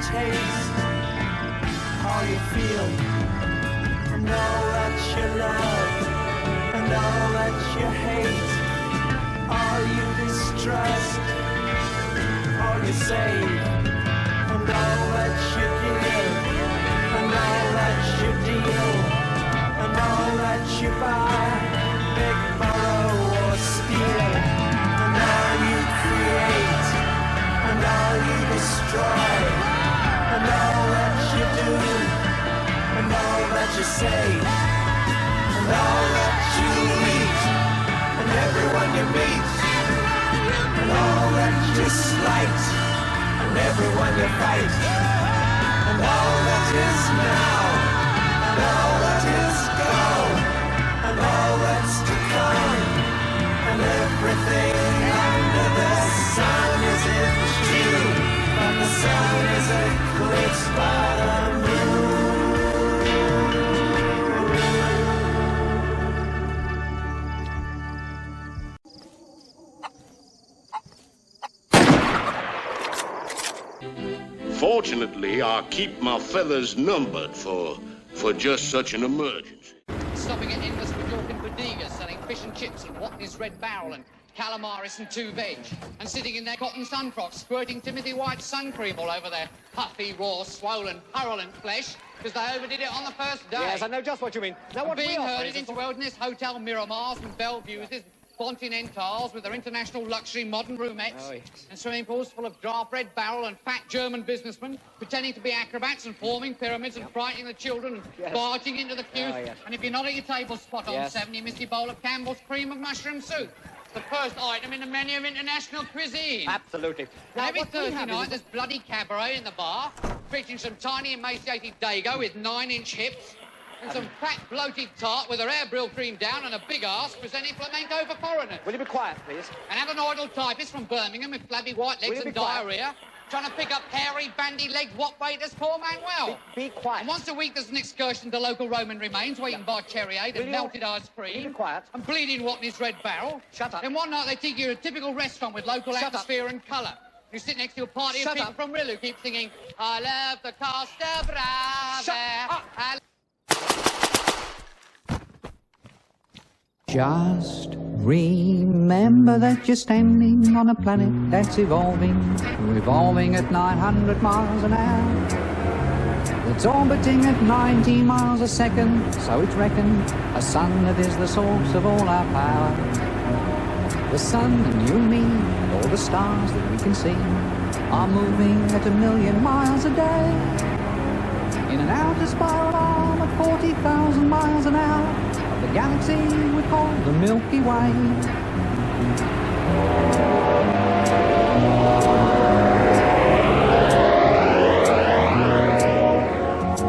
taste all you feel, and all that you love, and all that you hate, all you distrust, all you save, and all that you give, and all that you deal, and all that you buy, beg, borrow, or steal, and all you create, and all you destroy, and all that you do, and all that you say, and all that you eat, and everyone you meet, and all that you slight, and everyone you fight, and all that is now, and all that is gone, and all that's to come, and everything under the sun is in you, but the sun is eclipsed by the moon. Fortunately, I keep my feathers numbered for just such an emergency. Stopping at Endless with York and Bodegas, selling fish and chips and Watney's Red Barrel and calamaris and 2 veg, and sitting in their cotton sun frocks, squirting Timothy White sun cream all over their puffy, raw, swollen, purulent flesh, because they overdid it on the first day. Yes, I know just what you mean. Now, what being we offer herded is into Wilderness Hotel Miramars and Bellevues, Continentals with their international luxury modern roomettes, and swimming pools full of draft Red Barrel and fat German businessmen pretending to be acrobats and forming pyramids and frightening the children and barging into the queues. And if you're not at your table spot on 7, you miss your bowl of Campbell's cream of mushroom soup. The first item in the menu of international cuisine. Absolutely. Now, every Thursday night, there's bloody cabaret in the bar, featuring some tiny emaciated dago with 9-inch hips, and some fat bloated tart with her hair brill cream down and a big arse presenting flamenco for foreigners. Will you be quiet, please? And have an idle typist from Birmingham with flabby white legs and diarrhea, trying to pick up hairy, bandy-legged wop waiters for Manuel. Be quiet. And once a week, there's an excursion to local Roman remains, waiting by cherryade and melted ice cream. Be quiet. And bleeding Watney's Red Barrel. Shut up. Then one night, they take you to a typical restaurant with local atmosphere and colour. You sit next to a party of people from Rill who keep singing, I love the Costa Brava. Shut up. Just remember that you're standing on a planet that's evolving, revolving at 900 miles an hour. It's orbiting at 19 miles a second, so it's reckoned a sun that is the source of all our power. The sun and you and me, and all the stars that we can see, are moving at 1,000,000 miles a day, in an outer spiral arm at 40,000 miles an hour. The galaxy we call the Milky Way.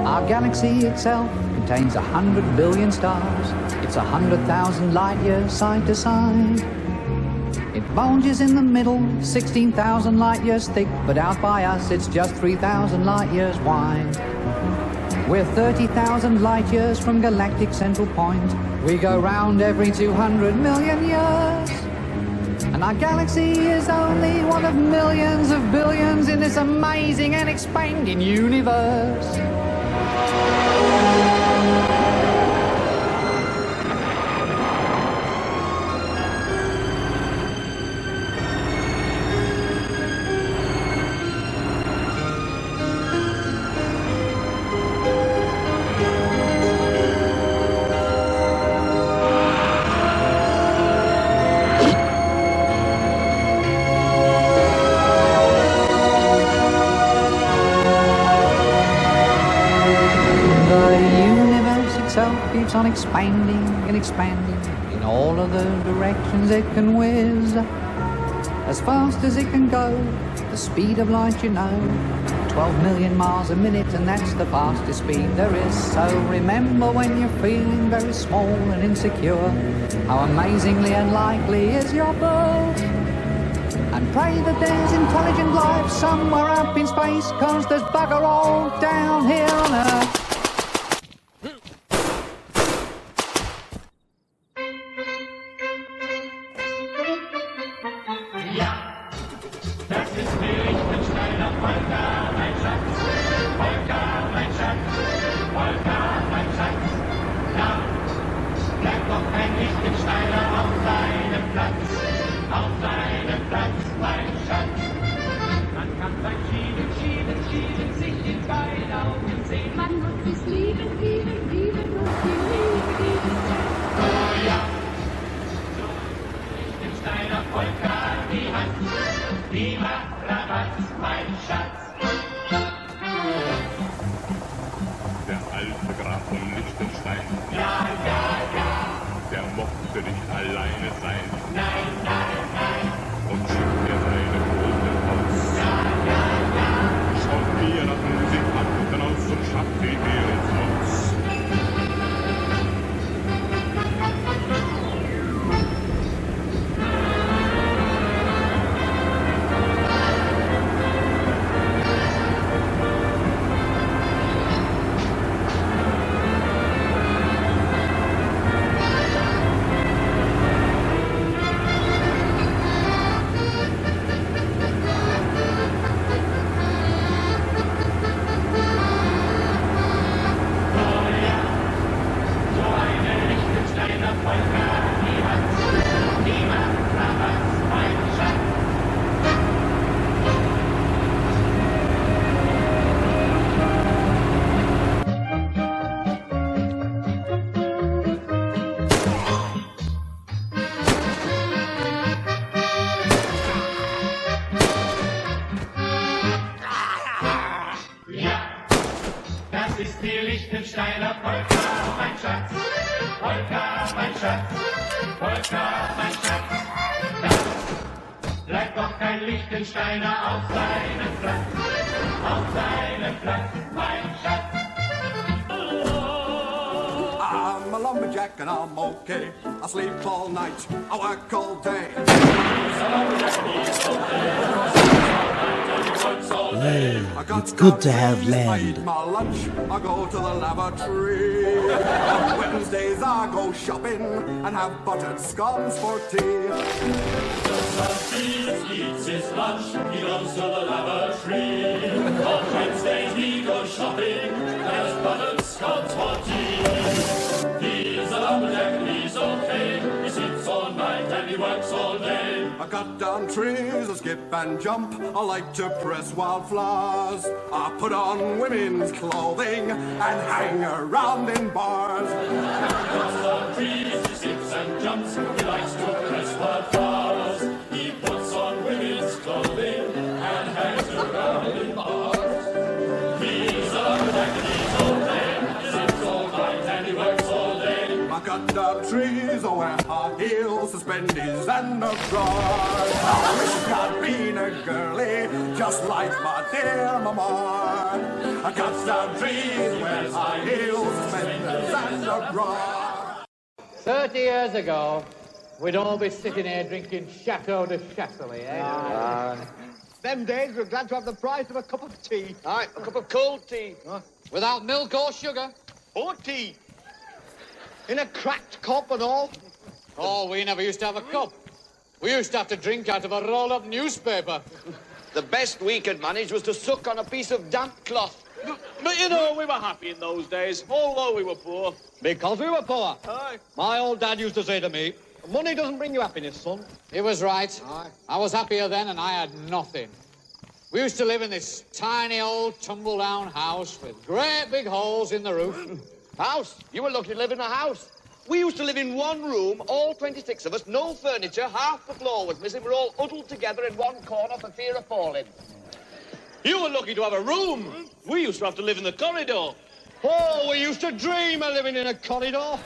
Our galaxy itself contains 100 billion stars. It's 100,000 light years side to side. It bulges in the middle, 16,000 light years thick, but out by us it's just 3,000 light years wide. We're 30,000 light years from galactic central point. We go round every 200 million years. And our galaxy is only one of millions of billions in this amazing and expanding universe. Keeps on expanding and expanding in all of the directions it can whiz. As fast as it can go, the speed of light, you know, 12 million miles a minute, and that's the fastest speed there is. So remember when you're feeling very small and insecure, how amazingly unlikely is your birth. And pray that there's intelligent life somewhere up in space, 'cause there's bugger all down here on Earth. Das ist Liechtenstein auf Volta, ein Schatz. Schieben sich in beide Augen sehen. Man muss sich lieben, lieben, lieben und die Liebe, lieben. Oh ja, so den Steiner Polka, die hat, die macht Rabatt, mein Schatz. Der alte Graf von Liechtenstein, Ja, ja, ja, der mochte nicht alleine sein nein, nein, nein. und schickt mir seine große Haus. Ja, ja, ja, Schaut mir nach Musikanten aus und schafft die mir ins Haus. so eine Liechtensteiner Polka, die hat, die macht Rabatt, mein Schatz. Ja, das ist die Liechtensteiner Polka, mein Schatz. Polka, mein Schatz. Polka, mein Schatz. Da bleibt doch kein Liechtensteiner auf seinem Platz. Auf seinem Platz, mein Schatz. I'm a lumberjack and I'm okay. I sleep all night, I work all day. It's good to have I land. eat my lunch, I go to the lavatory. On Wednesdays I go shopping and have buttered scones for tea. Eats his lunch, he goes to the lavatory. On Wednesdays he goes shopping, has buttered scones for tea. He's a lumberjack and he's okay. He sleeps all night and he works all day. I cut down trees, I skip and jump. I like to press wildflowers. I put on women's clothing and hang around in bars. Cuts down trees, he skips and jumps. He likes to press wildflowers. He puts on women's clothing and hangs around in bars. He's a lumberjack and he's okay. He sleeps all night and he works all day. I cut down trees, I wear high heels, suspenders and a bra. I wish I'd been a girlie, just like my dear mama. I cut down trees, wear high heels, suspenders and a bra. 30 years ago, we'd all be sitting here drinking Chateau de Chasselet, eh? Them days we're glad to have the price of a cup of tea. Aye, a cup of cold tea. Without milk or sugar. Or tea. In a cracked cup and all. Oh, we never used to have a cup. We used to have to drink out of a roll-up newspaper. The best we could manage was to suck on a piece of damp cloth. But you know, we were happy in those days, although we were poor. Because we were poor. Aye. My old dad used to say to me, money doesn't bring you happiness, son. He was right. Aye. I was happier then and I had nothing. We used to live in this tiny old tumble-down house with great big holes in the roof. House? You were lucky to live in a house. We used to live in one room, all 26 of us, no furniture, half the floor was missing. We're all huddled together in one corner for fear of falling. You were lucky to have a room. We used to have to live in the corridor. Oh, we used to dream of living in a corridor.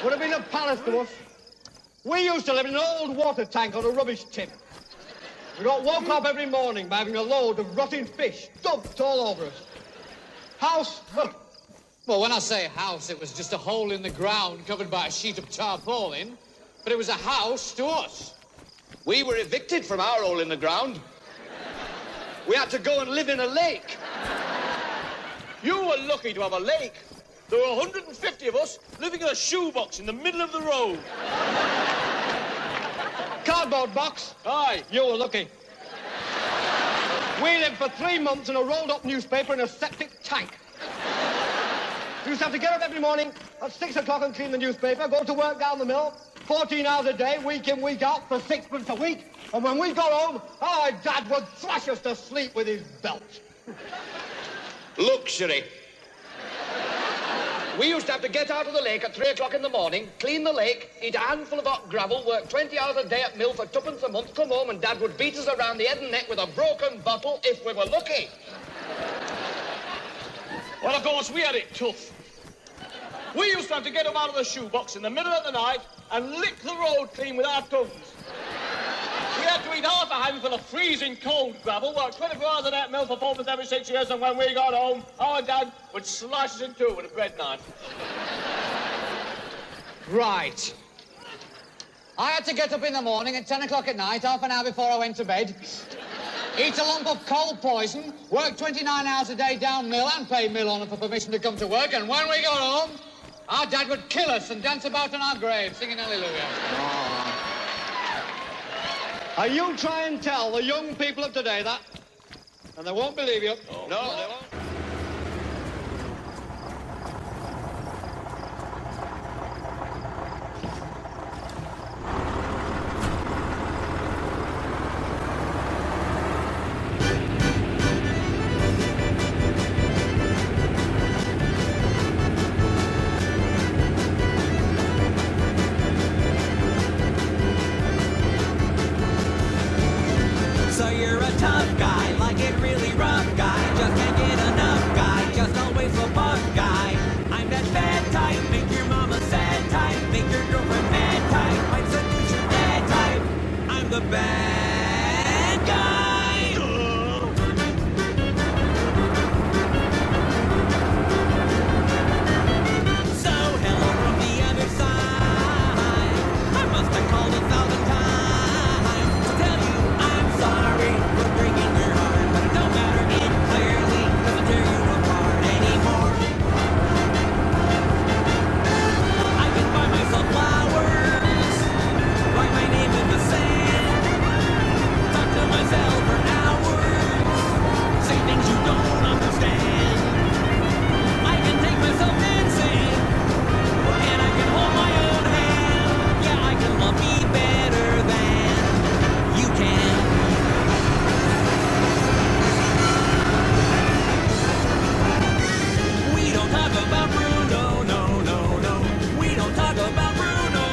Would have been a palace to us. We used to live in an old water tank on a rubbish tip. We got woke up every morning by having a load of rotting fish dumped all over us. House? Well, when I say house, it was just a hole in the ground covered by a sheet of tarpaulin, but it was a house to us. We were evicted from our hole in the ground. We had to go and live in a lake. You were lucky to have a lake. There were 150 of us living in a shoebox in the middle of the road. Cardboard box? Aye. You were lucky. We lived for 3 months in a rolled-up newspaper in a septic tank. We used to have to get up every morning at 6 o'clock and clean the newspaper, go to work down the mill, 14 hours a day, week in, week out, for £6 a week. And when we got home, our Dad would thrash us to sleep with his belt. Luxury. We used to have to get out of the lake at 3 o'clock in the morning, clean the lake, eat a handful of hot gravel, work 20 hours a day at mill for £2 a month, come home and Dad would beat us around the head and neck with a broken bottle if we were lucky. Well, of course, we had it tough. We used to have to get them out of the shoebox in the middle of the night and lick the road clean with our tongues. We had to eat half a handful of freezing cold gravel, work 24 hours a day at mill for 4 months every 6 years, and when we got home, our Dad would slice us in two with a bread knife. Right. I had to get up in the morning at 10 o'clock at night, half an hour before I went to bed, eat a lump of cold poison, work 29 hours a day down mill and pay mill owner for permission to come to work, and when we got home, our Dad would kill us and dance about on our grave, singing Hallelujah. And you try and tell the young people of today that, and they won't believe you. No, they won't. So you're a tough guy, like it really rough guy. Just can't get enough guy, just always so puff guy. I'm that bad type, make your mama sad type, make your girlfriend mad type, might seduce your dad type. I'm the bad guy. So hello from the other side. I must have called 1,000 times to tell you I'm sorry for breaking your heart, but it don't matter, it clearly doesn't tear you apart anymore. I can buy myself flowers, write my name in the sand, talk to myself for hours, say things you don't understand. I can take myself dancing, and I can hold my own hand. Yeah, I can love me better than you can. We don't talk about Bruno, no. We don't talk about Bruno.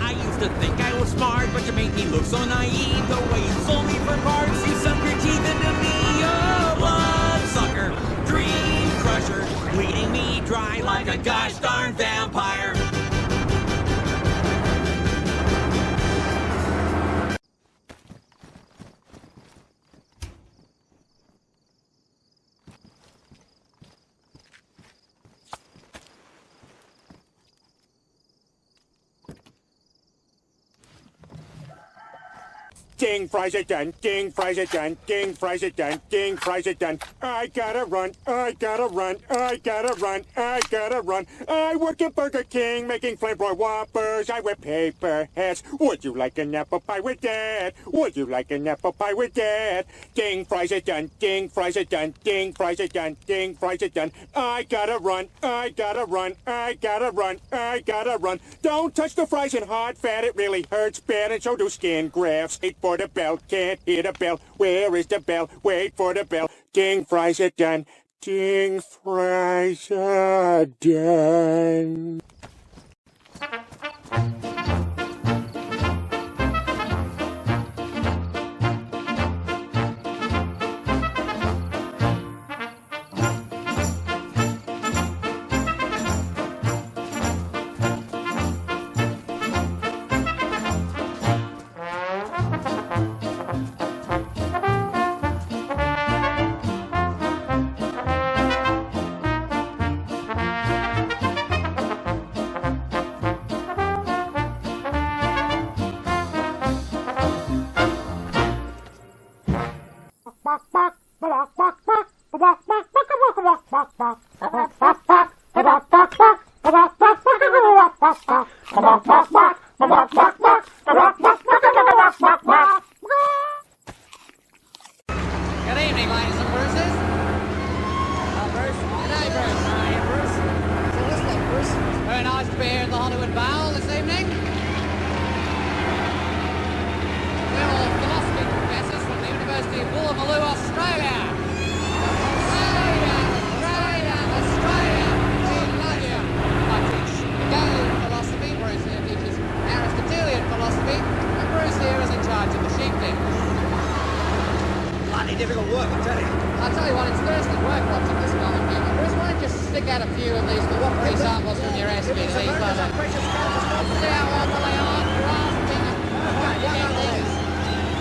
I used to think I was smart, but you make me look so naive. The way you sold me for parts, you sunk your teeth into me. Oh, blood sucker, dream crusher, bleeding me dry like a gosh darn vampire. Ding, fries it done. Ding, fries it done. Ding, fries it done. Ding, fries it done. I gotta run. I gotta run. I gotta run. I gotta run. I work at Burger King making flamboy whoppers. I wear paper hats. Would you like an apple pie with that? Would you like an apple pie with that? Ding, fries it done. Ding, fries it done. Ding, fries it done. Ding, fries it done. I gotta run. I gotta run. I gotta run. I gotta run. Don't touch the fries in hot fat. It really hurts bad, and so do skin grafts. Wait for the bell. Can't hear the bell. Where is the bell? Wait for the bell. Ding, fries it done. Ding, fries are done. Good evening, ladies and Bruces. Bruce. Good day, Bruce. How are you, Bruce? So what's that, Bruce? Very nice to be here at the Hollywood Bowl this evening. bloody difficult work, I tell you. I'll tell you what, it's Thursday work watching this kind of thing. Bruce, why don't you stick out a few of these cooperative samples from your SB to these fellas? See how awful they are, grasping and trying to get things.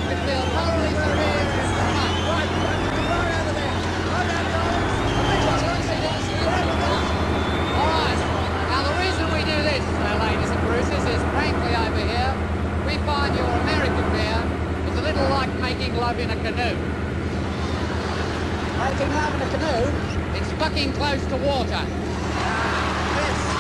We feel thoroughly severe. Come on. Right, over there. Go down, all right. Now, the reason we do this, ladies and Bruces, is frankly over here, we find your American beer is a little like making love in a canoe. Making love in a canoe? It's fucking close to water. Yes.